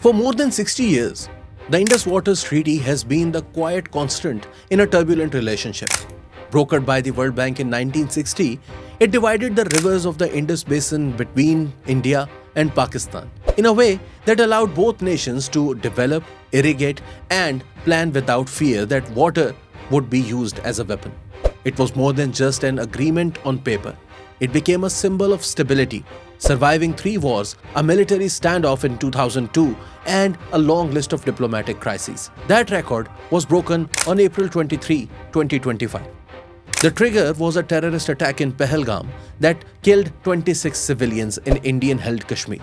For more than 60 years, the Indus Waters Treaty has been the quiet constant in a turbulent relationship. Brokered by the World Bank in 1960, it divided the rivers of the Indus Basin between India and Pakistan in a way that allowed both nations to develop, irrigate, and plan without fear that water would be used as a weapon. It was more than just an agreement on paper. It became a symbol of stability, surviving 3 wars, a military standoff in 2002, and a long list of diplomatic crises. That record was broken on April 23, 2025. The trigger was a terrorist attack in Pahalgam that killed 26 civilians in Indian-held Kashmir.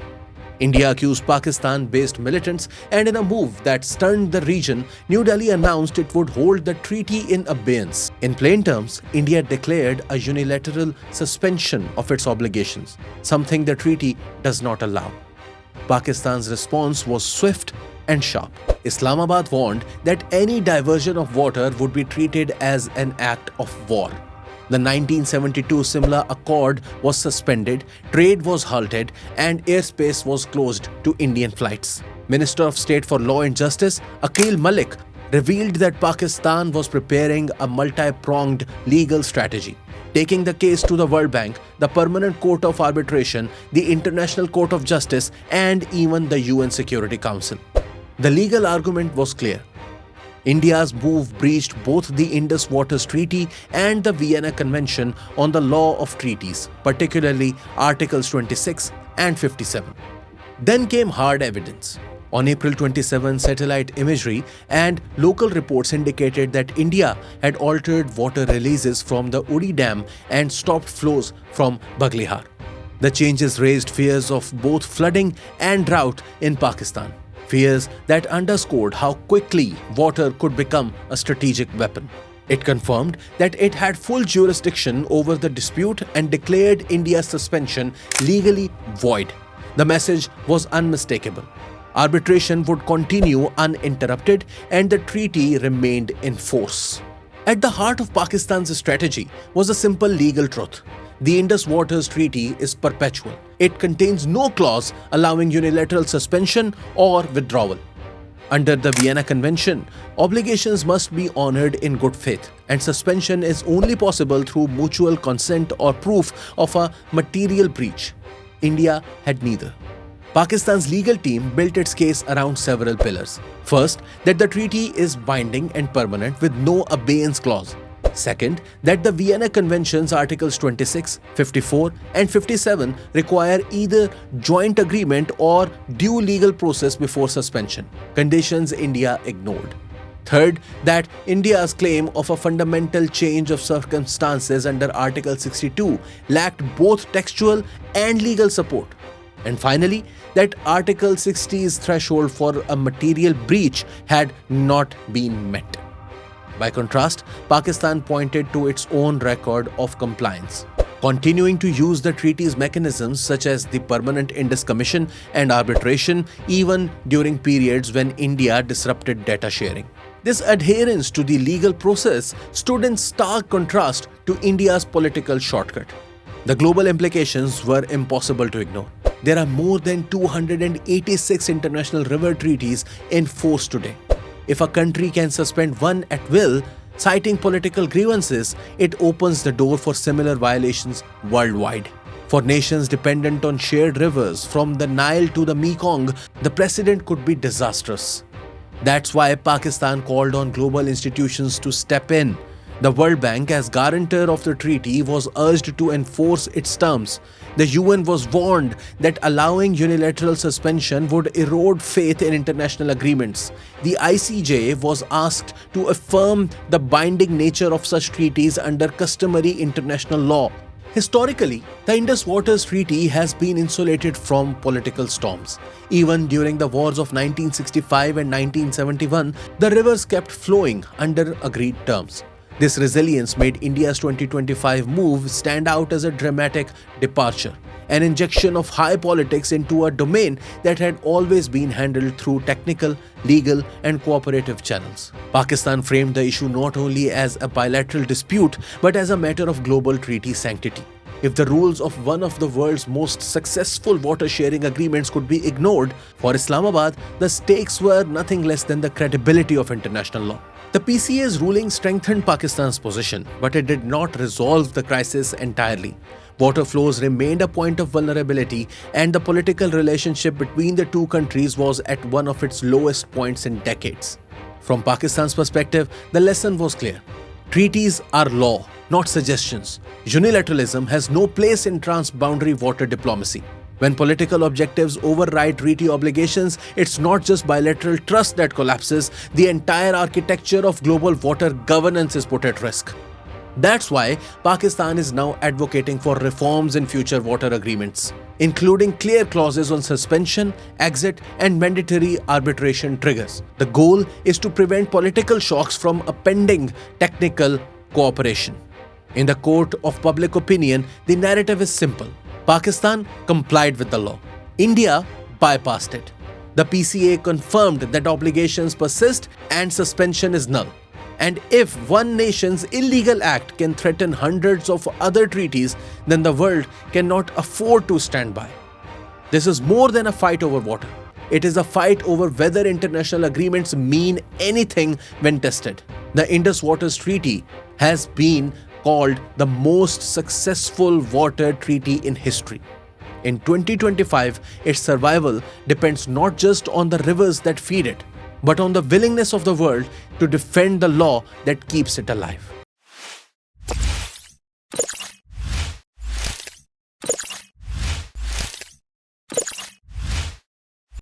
India accused Pakistan-based militants, and in a move that stunned the region, New Delhi announced it would hold the treaty in abeyance. In plain terms, India declared a unilateral suspension of its obligations, something the treaty does not allow. Pakistan's response was swift and sharp. Islamabad warned that any diversion of water would be treated as an act of war. The 1972 Simla Accord was suspended, trade was halted, and airspace was closed to Indian flights. Minister of State for Law and Justice, Aqil Malik, revealed that Pakistan was preparing a multi-pronged legal strategy, taking the case to the World Bank, the Permanent Court of Arbitration, the International Court of Justice, and even the UN Security Council. The legal argument was clear. India's move breached both the Indus Waters Treaty and the Vienna Convention on the Law of Treaties, particularly Articles 26 and 57. Then came hard evidence. On April 27, satellite imagery and local reports indicated that India had altered water releases from the Uri Dam and stopped flows from Baghlihar. The changes raised fears of both flooding and drought in Pakistan. Fears that underscored how quickly water could become a strategic weapon. It confirmed that it had full jurisdiction over the dispute and declared India's suspension legally void. The message was unmistakable. Arbitration would continue uninterrupted and the treaty remained in force. At the heart of Pakistan's strategy was a simple legal truth. The Indus Waters Treaty is perpetual. It contains no clause allowing unilateral suspension or withdrawal. Under the Vienna Convention, obligations must be honored in good faith, and suspension is only possible through mutual consent or proof of a material breach. India had neither. Pakistan's legal team built its case around several pillars. First, that the treaty is binding and permanent with no abeyance clause. Second, that the Vienna Convention's Articles 26, 54, and 57 require either joint agreement or due legal process before suspension, conditions India ignored. Third, that India's claim of a fundamental change of circumstances under Article 62 lacked both textual and legal support. And finally, that Article 60's threshold for a material breach had not been met. By contrast, Pakistan pointed to its own record of compliance, continuing to use the treaty's mechanisms such as the Permanent Indus Commission and arbitration even during periods when India disrupted data sharing. This adherence to the legal process stood in stark contrast to India's political shortcut. The global implications were impossible to ignore. There are more than 286 international river treaties in force today. If a country can suspend one at will, citing political grievances, it opens the door for similar violations worldwide. For nations dependent on shared rivers from the Nile to the Mekong, the precedent could be disastrous. That's why Pakistan called on global institutions to step in. The World Bank, as guarantor of the treaty, was urged to enforce its terms. The UN was warned that allowing unilateral suspension would erode faith in international agreements. The ICJ was asked to affirm the binding nature of such treaties under customary international law. Historically, the Indus Waters Treaty has been insulated from political storms. Even during the wars of 1965 and 1971, the rivers kept flowing under agreed terms. This resilience made India's 2025 move stand out as a dramatic departure, an injection of high politics into a domain that had always been handled through technical, legal, and cooperative channels. Pakistan framed the issue not only as a bilateral dispute but as a matter of global treaty sanctity. If the rules of one of the world's most successful water sharing agreements could be ignored, for Islamabad, the stakes were nothing less than the credibility of international law. The PCA's ruling strengthened Pakistan's position, but it did not resolve the crisis entirely. Water flows remained a point of vulnerability, and the political relationship between the two countries was at one of its lowest points in decades. From Pakistan's perspective, the lesson was clear. Treaties are law, not suggestions. Unilateralism has no place in transboundary water diplomacy. When political objectives override treaty obligations, it's not just bilateral trust that collapses, the entire architecture of global water governance is put at risk. That's why Pakistan is now advocating for reforms in future water agreements, including clear clauses on suspension, exit, and mandatory arbitration triggers. The goal is to prevent political shocks from upending technical cooperation. In the court of public opinion, the narrative is simple. Pakistan complied with the law. India bypassed it. The PCA confirmed that obligations persist and suspension is null. And if one nation's illegal act can threaten hundreds of other treaties, then the world cannot afford to stand by. This is more than a fight over water. It is a fight over whether international agreements mean anything when tested. The Indus Waters Treaty has been called the most successful water treaty in history. In 2025, its survival depends not just on the rivers that feed it, but on the willingness of the world to defend the law that keeps it alive.